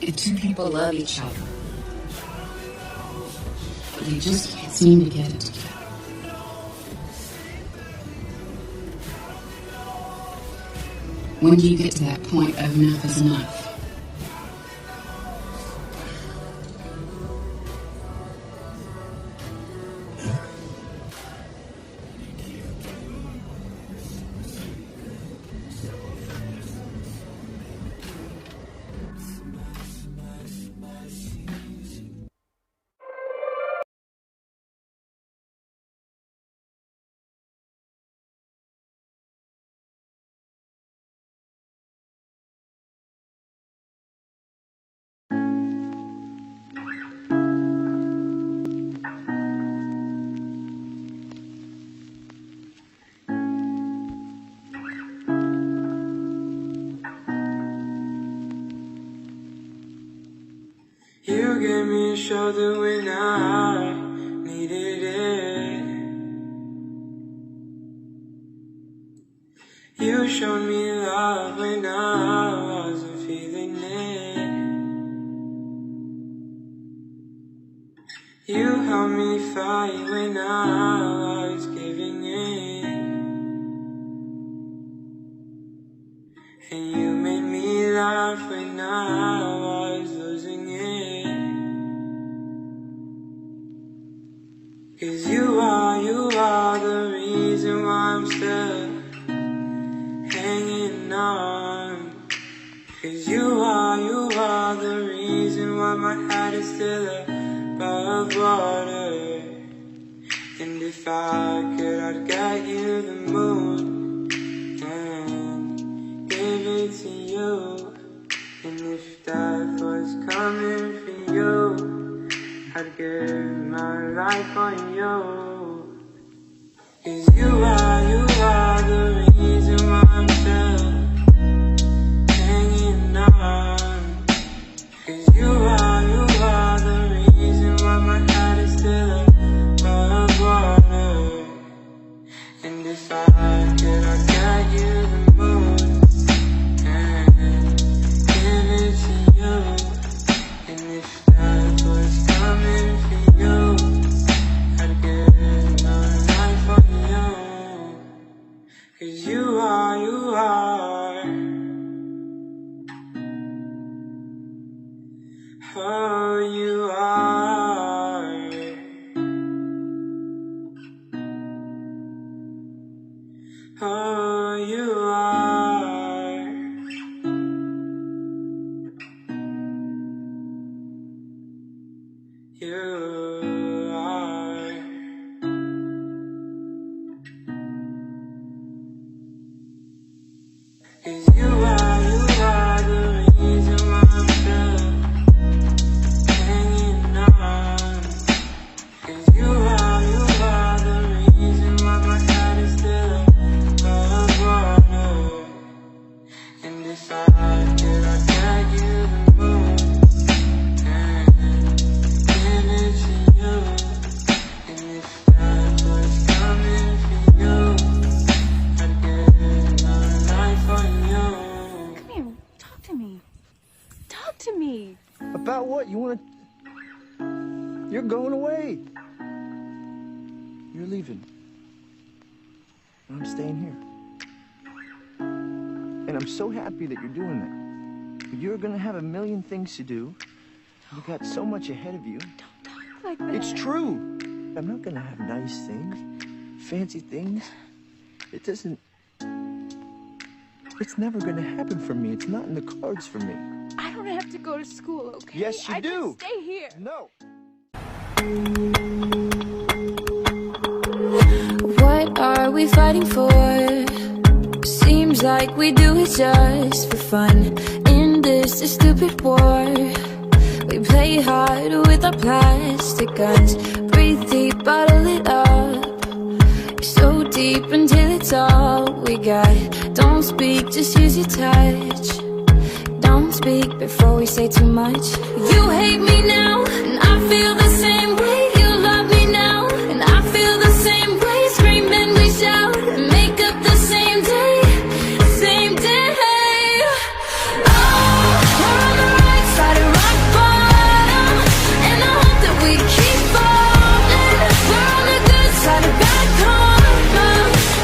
The two people love each other, but they just can't seem to get it together. When do you get to that point of enough is enough? You gave me a shoulder when I needed it. You showed me love when I wasn't feeling it. You helped me fight when I was giving in. And you made me laugh when I was losing it. 'Cause you are the reason why I'm still hanging on. 'Cause you are the reason why my head is still above water. And if I could, I'd get you the moon and give it to you. And if death was coming for you, I'd give my life for you. 'Cause you are the reason why I'm still hanging on. 'Cause you are the reason why my head is still above water. And if I could, I'd get you the moon and give it to you. And if death was coming for you, I'd give my life for you. 'Cause you are oh, you are. Oh, you are. You are. 'Cause you are the reason why I'm still hanging on. 'Cause you are the reason why my head is still above water. And if I could, I'd get you the moon and give it to you. And if that was coming for you, I'd give my life for you. Come here, talk to me. Talk to me. About what? You want to... You're going away. You're leaving. And I'm staying here. And I'm so happy that you're doing that. But you're going to have a million things to do. You've got so much ahead of you. Don't talk like that. It's true. I'm not going to have nice things, fancy things. It doesn't... It's never going to happen for me. It's not in the cards for me. I don't have to go to school, okay? Yes, you do. I can stay here. No. What are we fighting for? Seems like we do it just for fun. In this stupid war, we play hard with our plastic guns. Breathe deep, bottle it up. So deep until it's all we got. Don't speak, just use your touch. Don't speak before we say too much. You hate me now, and I feel the same way. You love me now, and I feel the same way. Scream and we shout, and make up the same day. Same day. Oh, we're on the right side of rock bottom, and I hope that we keep falling. We're on the good side of bad karma,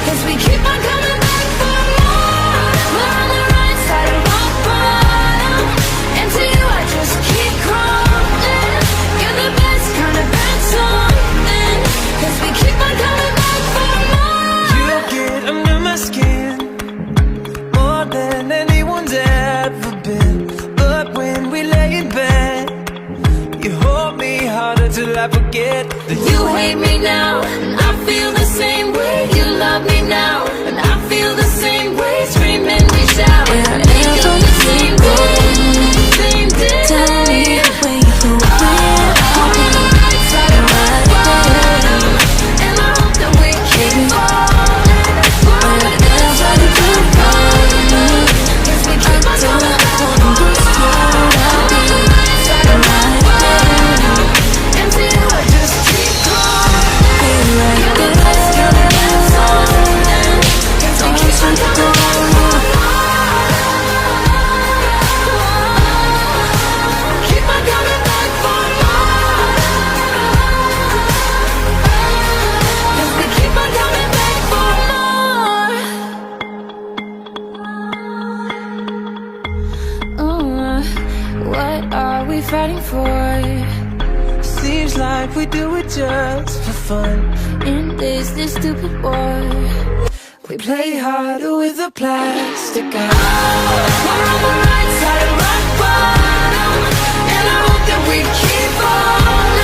'cause we keep on coming back for more. We're on the right side of rock bottom, and to you I just keep crawling. You're the best kind of bad something, 'cause we keep on coming back for more. You get under my skin more than anyone's ever been. But when we lay in bed, you hold me harder till I forget that You hate me now, and I feel the same way. You love me now, and I feel the same way. Scream and we shout, and make up the same day. Same day. Tell me where you go. I'm on the right side of rock bottom, and I hope that we keep falling. We're on the good side of good karma, 'cause we keep on coming back for more. I'm on the right side of rock bottom, and to you I just keep crawling. You're the best kind of bad something, 'cause we keep on coming back for more. Keep on coming back for more, 'cause we keep on coming back for more. What are we fighting for? seems like we do it just for fun. In this stupid war. We play harder with a plastic eye. We're on the right side of rock bottom, and I hope that we keep on.